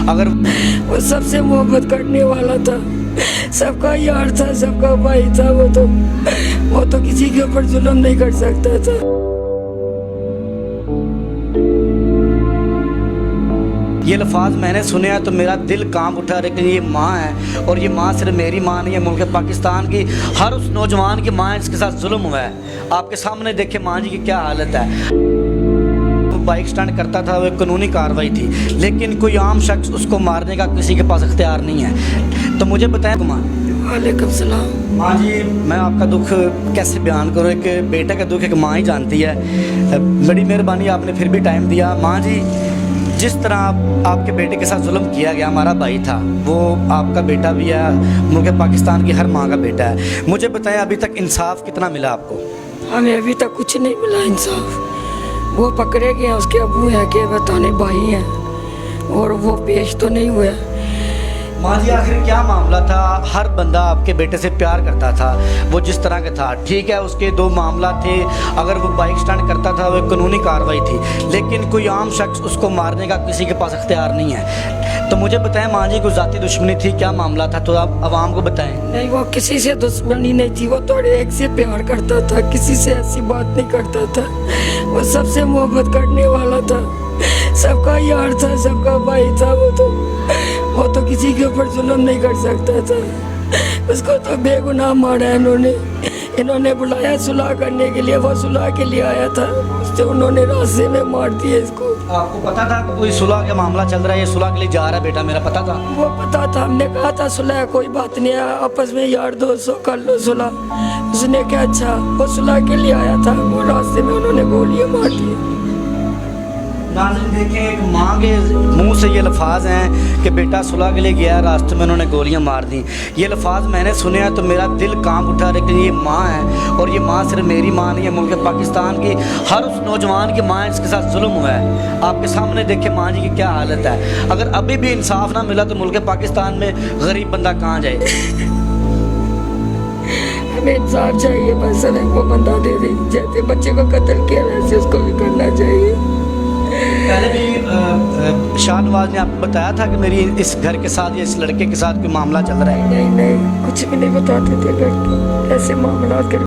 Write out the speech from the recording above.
अगर वो सबसे मोहब्बत करने वाला था, सबका यार था, सबका भाई था। वो तो किसी के ऊपर जुल्म नहीं कर सकता था। ये लफ्ज़ मैंने सुने हैं तो मेरा दिल कांप उठा, लेकिन ये माँ है और ये माँ सिर्फ मेरी माँ नहीं है, मुल्क पाकिस्तान की हर उस नौजवान की माँ है जिसके साथ जुल्म हुआ है। आपके सामने देखे माँ जी की क्या हालत है। वो बाइक स्टैंड करता था, वो एक कानूनी कार्रवाई थी, लेकिन कोई आम शख्स उसको मारने का किसी के पास इख्तियार नहीं है। तो मुझे बताएं माँ। वालेकुम सलाम। माँ जी, मैं आपका दुख कैसे बयान करूँ, एक बेटे का दुख एक माँ ही जानती है। बड़ी मेहरबानी, आपने फिर भी टाइम दिया। माँ जी, जिस तरह आपके बेटे के साथ जुल्म किया गया, हमारा भाई था, वो आपका बेटा भी है, मुल्क पाकिस्तान की हर माँ का बेटा है। मुझे बताएं अभी तक इंसाफ कितना मिला आपको? हमें अभी तक कुछ नहीं मिला इंसाफ। वो पकड़े गए, उसके अबू हैं के बताने भाई हैं, और वो पेश तो नहीं हुए। माँ जी, आखिर क्या मामला था? हर बंदा आपके बेटे से प्यार करता था, वो जिस तरह का था, ठीक है, उसके दो मामला थे। अगर वो बाइक स्टैंड करता था, वो एक कानूनी कार्रवाई थी, लेकिन कोई आम शख्स उसको मारने का किसी के पास इख्तियार नहीं है। तो मुझे बताएं माँ जी, कोई ज़ाती दुश्मनी थी, क्या मामला था, तो आप आवाम को बताएं। नहीं, वो किसी से दुश्मनी नहीं थी। वो थोड़े एक से प्यार करता था, किसी से ऐसी बात नहीं करता था। वो सबसे मोहब्बत करने वाला था, सबका यार था, सबका भाई था। वो तो किसी के ऊपर जुल्म नहीं कर सकता था। उसको तो बेगुनाह मारा है इन्होंने बुलाया सुलह करने के लिए, वो सुलह के लिए आया था, उससे उन्होंने रास्ते में मार दिया इसको। आपको पता था कोई सुलह का मामला चल रहा है, ये सुलह के लिए जा रहा है बेटा मेरा, पता था? वो पता था, हमने कहा था सुलह कोई बात नहीं है, आपस में यार दोस्त हो, कर लो सुलह। उसने क्या, अच्छा, वो सुलह के लिए आया था, वो रास्ते में उन्होंने गोलियां मार दी। नाज़रीन देखें, एक माँ के मुंह से ये लफ्ज़ हैं कि बेटा सुलह के लिए गया, रास्ते में उन्होंने गोलियां मार दी। ये लफ्ज़ मैंने सुने हैं तो मेरा दिल कांप उठा, लेकिन ये माँ है और ये माँ सिर्फ मेरी माँ नहीं है, मुल्क पाकिस्तान की हर उस नौजवान की माँ है जिसके साथ जुल्म हुआ है। आपके सामने देखे माँ जी की क्या हालत है। अगर अभी भी इंसाफ ना मिला तो मुल्क पाकिस्तान में गरीब बंदा कहाँ जाए। हमें इंसाफ चाहिए, बस हमें वो बंदा दे दे, जैसे बच्चे को कत्ल किया वैसे उसको भी करना चाहिए। पहले भी शाह नवाज ने आपको बताया था कि मेरी इस घर के साथ या इस लड़के के साथ कोई मामला चल रहा है? नहीं, कुछ भी नहीं बताते थे घर के ऐसे मामला।